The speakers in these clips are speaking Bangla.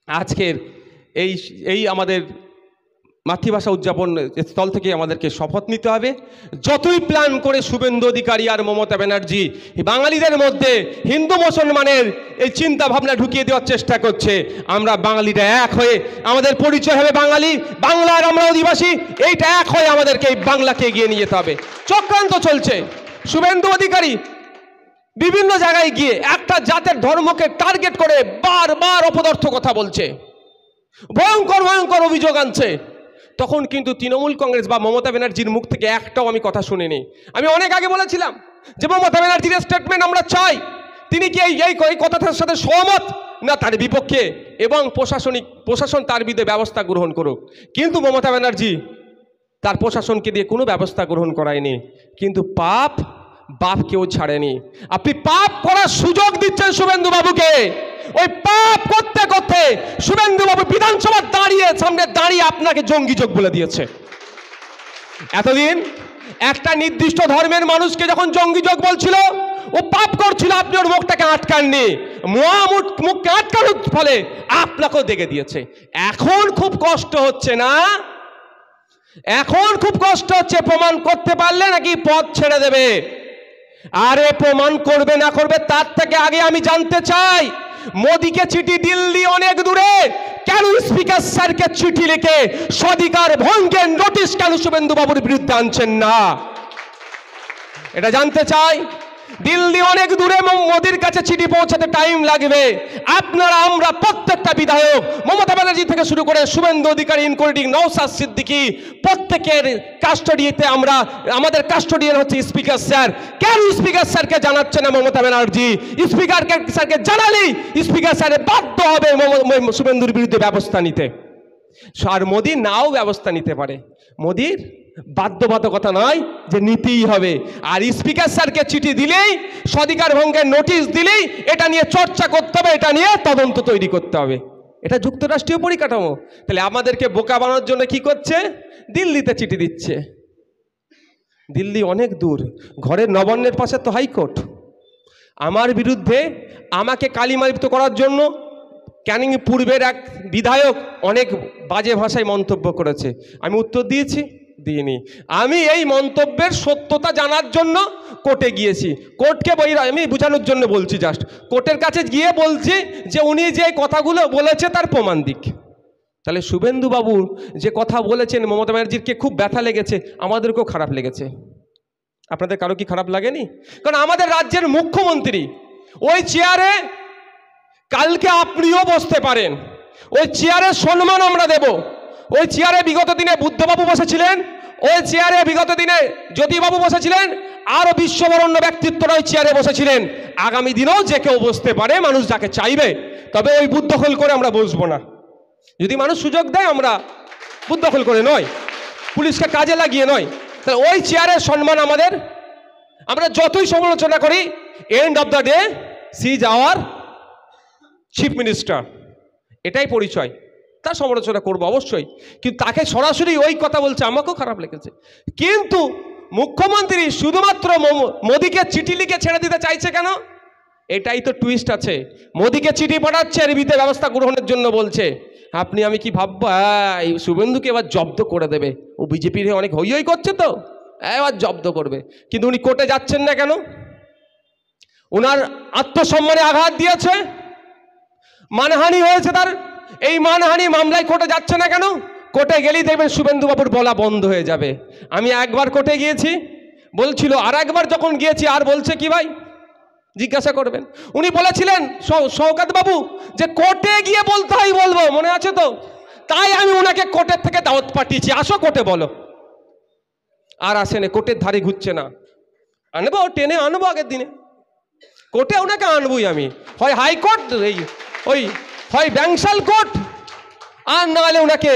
আজকের এই এই আমাদের মাতৃভাষা উদযাপন স্থল থেকে আমাদেরকে শপথ নিতে হবে। যতই প্ল্যান করে শুভেন্দু অধিকারী আর মমতা ব্যানার্জি বাঙালিদের মধ্যে হিন্দু মুসলমানের এই চিন্তা ভাবনা ঢুকিয়ে দেওয়ার চেষ্টা করছে, আমরা বাঙালিরা এক হয়ে আমাদের পরিচয় হবে বাঙালি, বাংলার আমরা অধিবাসী, এইটা এক হয়ে আমাদেরকে এই বাংলাকে এগিয়ে নিয়ে যেতে হবে। চক্রান্ত চলছে। শুভেন্দু অধিকারী বিভিন্ন জায়গায় গিয়ে একটা জাতের ধর্মকে টার্গেট করে বারবার অপদার্থ কথা বলছে, ভয়ঙ্কর ভয়ঙ্কর অভিযোগ আনছে। তখন কিন্তু তৃণমূল কংগ্রেস বা মমতা ব্যানার্জির মুখ থেকে একটাও আমি কথা শুনিনি। আমি অনেক আগে বলেছিলাম যে মমতা ব্যানার্জির স্টেটমেন্ট আমরা চাই, তিনি কি এই কথাটার সাথে সহমত না তার বিপক্ষে, এবং প্রশাসন তার বিরুদ্ধে ব্যবস্থা গ্রহণ করুক। কিন্তু মমতা ব্যানার্জি তার প্রশাসনকে দিয়ে কোনো ব্যবস্থা গ্রহণ করায়নি। কিন্তু বাপ কেউ ছাড়েনি। আপনি পাপ করার সুযোগ দিচ্ছেন শুভেন্দু বাবুকে। ওই পাপ করতে করতে শুভেন্দু বাবু বিধানসভা সামনে দাঁড়িয়ে আপনাকে জঙ্গি যোগ বলে দিয়েছে। এতদিন একটা নির্দিষ্ট ধর্মের মানুষকে যখন জঙ্গি যোগ বলছিল, ও পাপ করছিল, আপনি ওর মুখটাকে আটকাননি। মুখকে আটকানোর ফলে আপনাকেও দেখে দিয়েছে। এখন খুব কষ্ট হচ্ছে না? এখন খুব কষ্ট হচ্ছে। প্রমাণ করতে পারলে নাকি পথ ছেড়ে দেবে? আরে প্রমাণ করবে না করবে তার থেকে আগে আমি জানতে চাই, মোদীকে চিঠি দিল্লি অনেক দূরে, কেন স্পিকার স্যারকে চিঠি লিখে স্বাধিকার ভঙ্গের নোটিশ কেন শুভেন্দু বাবুর বিরুদ্ধে আনছেন না? এটা জানতে চাই। দিল্লি অনেক দূরে এবং মোদির কাছে চিঠি পৌঁছাতে টাইম লাগবে। আপনারা আমরা প্রত্যেকটা বিধায়ক, মমতা ব্যানার্জি থেকে শুরু করে শুভেন্দু অধিকারী ইনক্লুডিং নওশাদ সিদ্দিকী, প্রত্যেকের কাস্টোডিতে আমাদের কাস্টোডিয়ান হচ্ছে স্পিকার স্যার। কেন স্পিকার স্যারকে জানাচ্ছে না মমতা ব্যানার্জি? স্পিকার স্যারকে জানালেই স্পিকার স্যার বাধ্য হবে শুভেন্দুর বিরুদ্ধে ব্যবস্থা নিতে। আর মোদি নাও ব্যবস্থা নিতে পারে। মোদির বাধ্যবাধকতা নয় যে নিতেই হবে। আর স্পিকার স্যারকে চিঠি দিলেই, স্বাধিকার ভঙ্গের নোটিশ দিলেই এটা নিয়ে চর্চা করতে হবে, এটা নিয়ে তদন্ত তৈরি করতে হবে। এটা যুক্তরাষ্ট্রীয় পরিকাঠামো। তাহলে আমাদেরকে বোকা বানানোর জন্য কি করছে? দিল্লিতে চিঠি দিচ্ছে। দিল্লি অনেক দূর, ঘরের নবান্নের পাশে তো হাইকোর্ট। আমার বিরুদ্ধে আমাকে কালিমালিপ্ত করার জন্য ক্যানিং পূর্বের এক বিধায়ক অনেক বাজে ভাষায় মন্তব্য করেছে। আমি উত্তর দিয়েছি? দিইনি। আমি এই মন্তব্যের সত্যতা জানার জন্য কোর্টে গিয়েছি। কোর্টকে আমি বোঝানোর জন্য বলছি, জাস্ট কোর্টের কাছে গিয়ে বলছি যে উনি যে কথাগুলো বলেছে তার প্রমাণ দিক। তাহলে শুভেন্দু বাবু যে কথা বলেছেন মমতা ব্যানার্জিকে খুব ব্যথা লেগেছে, আমাদেরকেও খারাপ লেগেছে। আপনাদের কারো কি খারাপ লাগেনি? কারণ আমাদের রাজ্যের মুখ্যমন্ত্রী ওই চেয়ারে কালকে আপনিও বসতে পারেন। ওই চেয়ারের সম্মান আমরা দেব। ওই চেয়ারে বিগত দিনে বুদ্ধবাবু বসেছিলেন, ওই চেয়ারে বিগত দিনে জ্যোতিবাবু বসেছিলেন, আরও বিশ্ববরণ্য ব্যক্তিত্বরা ওই চেয়ারে বসেছিলেন। আগামী দিনেও যে কেউ বসতে পারে, মানুষ যাকে চাইবে। তবে ওই বুথ দখল করে আমরা বসবো না। যদি মানুষ সুযোগ দেয়, আমরা বুথ দখল করে নয়, পুলিশকে কাজে লাগিয়ে নয়। তাহলে ওই চেয়ারের সম্মান আমাদের। আমরা যতই সমালোচনা করি, end of the day she is our chief minister, এটাই পরিচয়। তার সমালোচনা করবো অবশ্যই, কিন্তু তাকে সরাসরি ওই কথা বলছে, আমাকেও খারাপ লেগেছে। কিন্তু মুখ্যমন্ত্রী শুধুমাত্র মোদীকে চিঠি লিখে ছেড়ে দিতে চাইছে কেন? এটাই তো টুইস্ট আছে। মোদীকে চিঠি পাঠাচ্ছে, এর বিরুদ্ধে ব্যবস্থা গ্রহণের জন্য বলছে। আপনি আমি কি ভাববো এই শুভেন্দুকে এবার জব্দ করে দেবে? ও বিজেপির অনেক হই হই করছে, তো এবার জব্দ করবে। কিন্তু উনি কোর্টে যাচ্ছেন না কেন? ওনার আত্মসম্মানে আঘাত দিয়েছে, মানহানি হয়েছে তার। এই মানহানি মামলায় কোর্টে যাচ্ছে না কেন? কোর্টে গেলেই দেখবেন শুভেন্দু বাবুর বলা বন্ধ হয়ে যাবে। আমি একবার কোর্টে গিয়েছি বলছিল, আর একবার যখন গিয়েছি আর বলছে কি ভাই, জিজ্ঞাসা করবেন। উনি বলেছিলেন শওকত বাবু যে কোর্টে গিয়ে বলতে হয়, বলবো, মনে আছে তো? তাই আমি ওনাকে কোর্টের থেকে দাওয়াত পাঠিয়েছি, আসো কোর্টে বলো। আর আসেনি, কোর্টের ধারে ঘুরছে না। আনবো, টেনে আনবো আগের দিনে, কোর্টে ওনাকে আনবই আমি। হয় হাইকোর্ট, হয় ব্যাংশাল কোর্ট, আর না হলে ওনাকে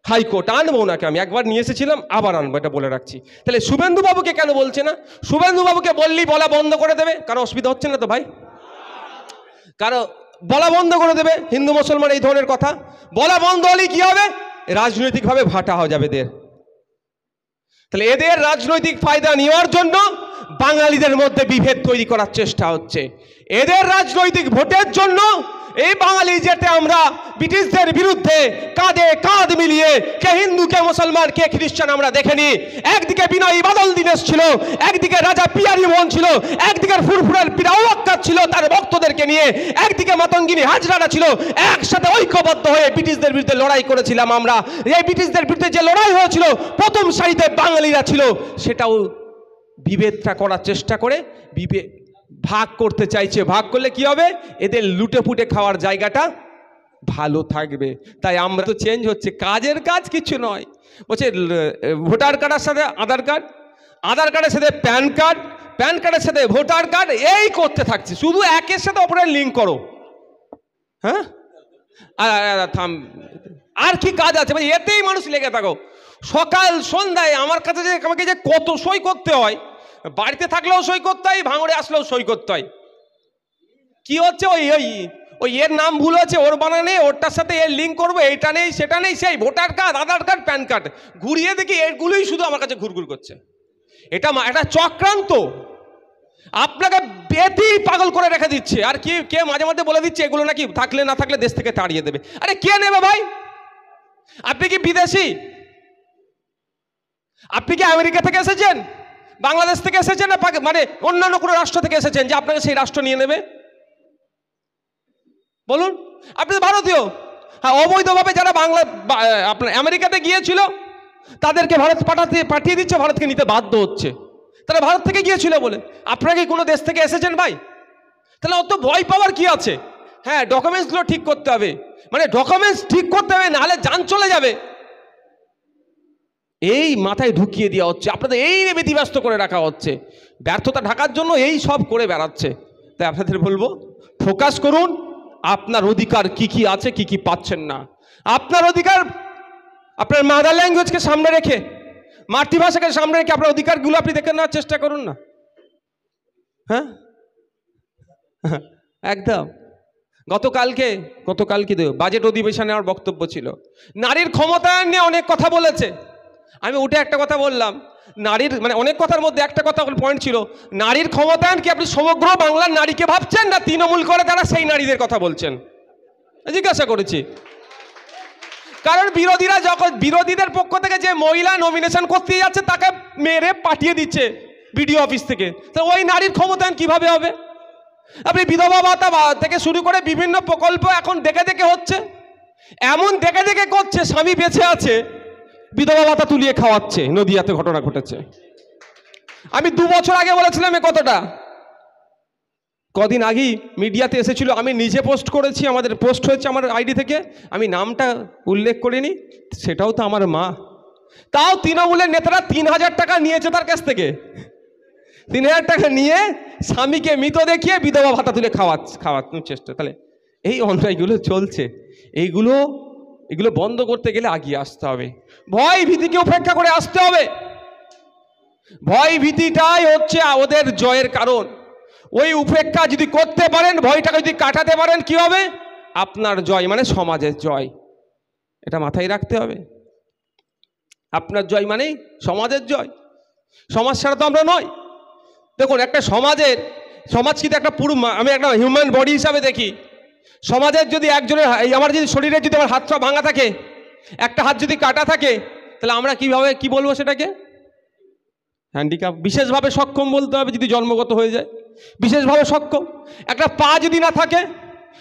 হাইকোর্ট আনবো। ওনাকে আমি একবার নিয়ে এসেছিলাম, আবার আনবো, এটা বলে রাখছি। তাহলে শুভেন্দু বাবুকে কেন বলছে না? শুভেন্দু বাবুকে বললেই বলা বন্ধ করে দেবে। কারো অসুবিধা হচ্ছে না তো ভাই? কারো বলা বন্ধ করে দেবে হিন্দু মুসলমান এই ধরনের কথা বলা বন্ধ হলেই কি হবে? রাজনৈতিকভাবে ভাটা হয়ে যাবে এদের। তাহলে এদের রাজনৈতিক ফায়দা নেওয়ার জন্য বাঙালিদের মধ্যে বিভেদ তৈরি করার চেষ্টা হচ্ছে। এদের রাজনৈতিক ভোটের জন্য এই বাঙালি যেতে আমরা ব্রিটিশদের বিরুদ্ধে কাঁধে কাঁধ মিলিয়ে কে হিন্দু কে মুসলমান কে খ্রিস্টান আমরা দেখেনি। একদিকে বিনয়ী বাদল দীনেশ ছিল, একদিকে রাজা পিয়ারি মোহন ছিল, একদিকে ফুরফুরের পিরাও আক্কার ছিল তার ভক্তদেরকে নিয়ে, একদিকে মাতঙ্গিনী হাজরারা ছিল। একসাথে ঐক্যবদ্ধ হয়ে ব্রিটিশদের বিরুদ্ধে লড়াই করেছিলাম আমরা। এই ব্রিটিশদের বিরুদ্ধে যে লড়াই হয়েছিল প্রথম সারিতে বাঙালিরা ছিল, সেটাও বিভেদটা করার চেষ্টা করে বিভেদ ভাগ করতে চাইছে। ভাগ করলে কি হবে? এদের লুটে পুটে খাওয়ার জায়গাটা ভালো থাকবে। তাই আমরা তো চেঞ্জ হচ্ছে, কাজের কাজ কিছু নয়। বলছে ভোটার কার্ডের সাথে আধার কার্ড, আধার কার্ডের সাথে প্যান কার্ড, প্যান কার্ডের সাথে ভোটার কার্ড, এই করতে থাকছে। শুধু একের সাথে অপরের লিঙ্ক করো। হ্যাঁ, থাম, আর কি কাজ আছে? এতেই মানুষ লেগে থাকো সকাল সন্ধ্যায়। আমার কাছে যে আমাকে যে কত সই করতে হয়, বাড়িতে থাকলেও সই করতে হয়, ভাঙড়ে আসলেও সই করতে হয়। কি হচ্ছে? ওই ওই ওই এর নাম ভুল আছে, ওর বানানে, ওরটার সাথে এর লিঙ্ক করবো, এইটা নেই সেটা নেই, সেই ভোটার কার্ড আধার কার্ড প্যান কার্ড ঘুরিয়ে দেখি এগুলোই শুধু আমার কাছে ঘুরঘুর করছে। এটা একটা চক্রান্ত, আপনাকে বেতেই পাগল করে রেখে দিচ্ছে। আর কি কে মাঝে মাঝে বলে দিচ্ছে এগুলো নাকি থাকলে না থাকলে দেশ থেকে তাড়িয়ে দেবে। আরে কে নেবে ভাই? আপনি কি বিদেশি? আপনি কি আমেরিকা থেকে এসেছেন, বাংলাদেশ থেকে এসেছেন, না মানে অন্যান্য কোনো রাষ্ট্র থেকে এসেছেন যে আপনাকে সেই রাষ্ট্র নিয়ে নেবে? বলুন, আপনি তো ভারতীয়। হ্যাঁ, অবৈধভাবে যারা আপনার আমেরিকাতে গিয়েছিল তাদেরকে ভারত পাঠিয়ে দিচ্ছে, ভারতকে নিতে বাধ্য হচ্ছে। তারা ভারত থেকে গিয়েছিল বলে। আপনারা কি কোনো দেশ থেকে এসেছেন ভাই? তাহলে অত ভয় পাওয়ার কি আছে? হ্যাঁ, ডকুমেন্টসগুলো ঠিক করতে হবে, মানে ডকুমেন্টস ঠিক করতে হবে, নাহলে যান চলে যাবে। এই মাথায় ঢুকিয়ে দেওয়া হচ্ছে, আপনাদের এই ব্যতিব্যস্ত করে রাখা হচ্ছে, ব্যর্থতা ঢাকার জন্য এই সব করে বেড়াচ্ছে। তাই আপনাদের বলবো, ফোকাস করুন আপনার অধিকার কি কি আছে, কি কি পাচ্ছেন না। আপনার অধিকার আপনার মাদার ল্যাঙ্গুয়েজকে সামনে রেখে, মাতৃভাষাকে সামনে রেখে আপনার অধিকারগুলো আপনি দেখে নেওয়ার চেষ্টা করুন না। হ্যাঁ, একদম। গতকালকে বাজেট অধিবেশনে আমার বক্তব্য ছিল, নারীর ক্ষমতায়ন নিয়ে অনেক কথা বলেছে। আমি উঠে একটা কথা বললাম, নারীর মানে অনেক কথার মধ্যে একটা কথা পয়েন্ট ছিল, নারীর ক্ষমতায়ন কি আপনি সমগ্র বাংলার নারীকে ভাবছেন, না তৃণমূল করে তারা সেই নারীদের কথা বলছেন? জিজ্ঞাসা করেছি। কারণ বিরোধীদের পক্ষ থেকে যে মহিলা নমিনেশন করতে যাচ্ছে তাকে মেরে পাঠিয়ে দিচ্ছে বিডিও অফিস থেকে। তো ওই নারীর ক্ষমতায়ন কিভাবে হবে? আপনি বিধবা ভাতা থেকে শুরু করে বিভিন্ন প্রকল্প এখন দেখে দেখে হচ্ছে, এমন দেখে দেখে করছে, স্বামী বেঁচে আছে বিধবা ভাতা তুলিয়ে খাওয়াচ্ছে। নদিয়াতে ঘটনা ঘটেছে। আমি 2 বছর আগে বলেছিলাম এ কথাটা, কদিন আগেই মিডিয়াতে এসেছিল, আমি নিজে পোস্ট করেছি, আমাদের পোস্ট হয়েছে আমার আইডি থেকে, আমি নামটা উল্লেখ করিনি, সেটাও তো আমার মা। তাও তৃণমূলের নেতারা 3000 টাকা নিয়েছে তার কাছ থেকে। 3000 টাকা নিয়ে স্বামীকে মৃত দেখিয়ে বিধবা ভাতা তুলে খাওয়ানোর চেষ্টা। তাহলে এই অন্যায়গুলো চলছে, এইগুলো বন্ধ করতে গেলে আগিয়ে আসতে হবে, ভয় ভীতিকে উপেক্ষা করে আসতে হবে। ভয় ভীতিটাই হচ্ছে ওদের জয়ের কারণ। ওই উপেক্ষা যদি করতে পারেন, ভয়টাকে যদি কাটাতে পারেন, কি হবে? আপনার জয় মানে সমাজের জয়। এটা মাথায় রাখতে হবে। আপনার জয় মানেই সমাজের জয়। সমাজ ছাড়া তো আমরা নয়। দেখুন, একটা সমাজ কিন্তু একটা পুরো, আমি একটা হিউম্যান বডি হিসাবে দেখি। সমাজের যদি একজনের, আমার যদি শরীরে যদি আমার হাতটা ভাঙা থাকে, একটা হাত যদি কাটা থাকে, তাহলে আমরা কি বলবো সেটাকে? হ্যান্ডিক্যাপ। বিশেষভাবে সক্ষম বলতে হবে যদি জন্মগত হয়ে যায়, বিশেষভাবে সক্ষম। একটা পা যদি না থাকে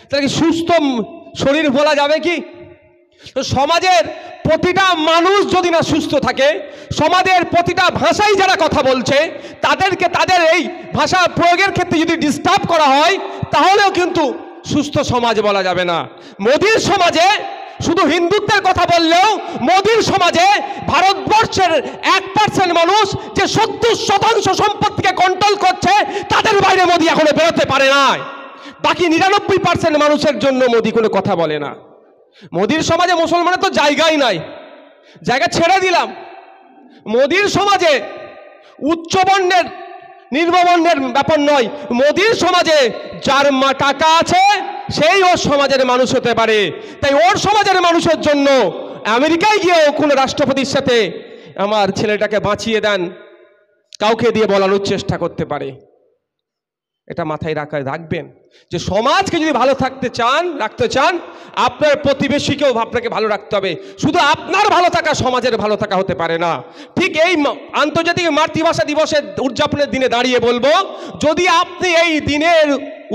তাহলে কি সুস্থ শরীর বলা যাবে কি? তো সমাজের প্রতিটা মানুষ যদি না সুস্থ থাকে, সমাজের প্রতিটা ভাষায় যারা কথা বলছে তাদেরকে তাদের এই ভাষা প্রয়োগের ক্ষেত্রে যদি ডিস্টার্ব করা হয়, তাহলেও কিন্তু সুস্থ সমাজ বলা যাবে না। মোদির সমাজে শুধু হিন্দুত্বের কথা বললেও, মোদির সমাজে ভারতবর্ষের 1% মানুষ যে 70% সম্পত্তিকে কন্ট্রোল করছে, তাদের বাইরে মোদি এখনো বেরোতে পারে না। বাকি 99% মানুষের জন্য মোদি কোনো কথা বলে না। মোদির সমাজে মুসলমানের তো জায়গাই নাই, জায়গা ছেড়ে দিলাম। মোদির সমাজে উচ্চবর্ণের নিম্নবর্ণের ব্যাপার নয়। মোদির সমাজে যার টাকা আছে সেই ওর সমাজের মানুষ হতে পারে। তাই ওর সমাজের মানুষের জন্য আমেরিকায় গিয়েও কোনো রাষ্ট্রপতির সাথে আমার ছেলেটাকে বাঁচিয়ে দেন, কাউকে দিয়ে বলানোর চেষ্টা করতে পারে। এটা মাথায় রাখবেন যে সমাজকে যদি ভালো রাখতে চান, আপনার প্রতিবেশীকেও আপনাকে ভালো রাখতে হবে। শুধু আপনার ভালো থাকা সমাজের ভালো থাকা হতে পারে না। ঠিক এই আন্তর্জাতিক মাতৃভাষা দিবসের উদযাপনের দিনে দাঁড়িয়ে বলবো, যদি আপনি এই দিনের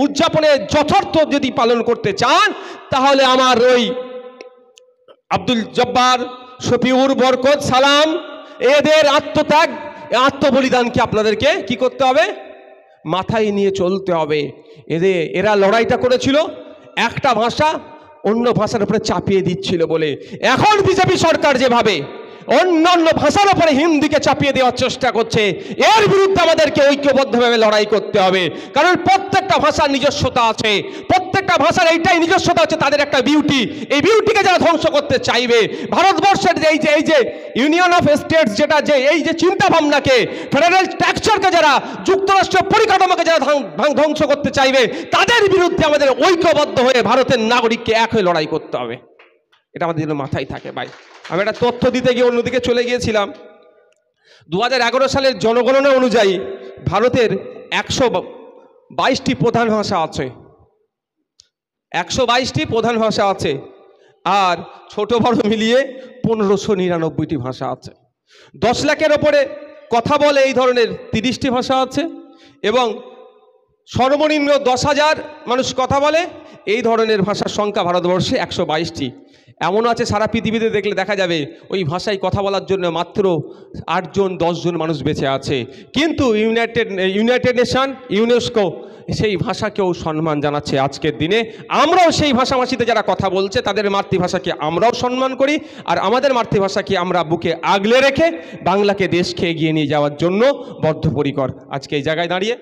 উদযাপনে যথার্থ যদি পালন করতে চান, তাহলে আমার ওই আব্দুল জব্বার, শফিউর, বরকত, সালাম এদের আত্মত্যাগ, আত্মবলিদানকে আপনাদেরকে কি করতে হবে? মাথায় নিয়ে চলতে হবে। এরা লড়াইটা করেছিল একটা ভাষা অন্য ভাষার উপরে চাপিয়ে দিচ্ছিল বলে। এখন বিজেপি সরকার যেভাবে অন্যান্য ভাষার উপরে হিন্দিকে চাপিয়ে দেওয়ার চেষ্টা করছে, এর বিরুদ্ধে আমাদেরকে ঐক্যবদ্ধভাবে লড়াই করতে হবে। কারণ প্রত্যেকটা ভাষার নিজস্বতা আছে, প্রত্যেকটা ভাষার এইটাই নিজস্বতা আছে, তাদের একটা বিউটি। এই বিউটিকে যারা ধ্বংস করতে চাইবে, ভারতবর্ষের এই যে ইউনিয়ন অফ স্টেটস, যেটা এই যে চিন্তা ভাবনাকে, ফেডারেল স্ট্রাকচারকে যারা, যুক্তরাষ্ট্র পরিকাঠামোকে যারা ধ্বংস করতে চাইবে, তাদের বিরুদ্ধে আমাদের ঐক্যবদ্ধ হয়ে ভারতের নাগরিককে এক হয়ে লড়াই করতে হবে। এটা আমাদের জন্য মাথায় থাকে ভাই। আমি একটা তথ্য দিতে গিয়ে অন্যদিকে চলে গিয়েছিলাম। 2011 সালের জনগণনা অনুযায়ী ভারতের 122টি প্রধান ভাষা আছে, 122টি প্রধান ভাষা আছে, আর ছোট বড় মিলিয়ে 1599টি ভাষা আছে। 10 লাখের ওপরে কথা বলে এই ধরনের 30টি ভাষা আছে, এবং সর্বনিম্ন 10,000 মানুষ কথা বলে এই ধরনের ভাষার সংখ্যা ভারতবর্ষে 122টি। এমন আছে সারা পৃথিবীতে দেখলে দেখা যাবে ওই ভাষায় কথা বলার জন্য মাত্র 8 জন 10 জন মানুষ বেঁচে আছে। কিন্তু ইউনাইটেড নেশন, ইউনেস্কো সেই ভাষাকেও সম্মান জানাচ্ছে আজকের দিনে। আমরাও সেই ভাষাভাষীতে যারা কথা বলছে তাদের মাতৃভাষাকে আমরাও সম্মান করি, আর আমাদের মাতৃভাষাকে আমরা বুকে আগলে রেখে বাংলাকে দেশকে এগিয়ে নিয়ে যাওয়ার জন্য বদ্ধপরিকর। আজকে এই জায়গায় দাঁড়িয়ে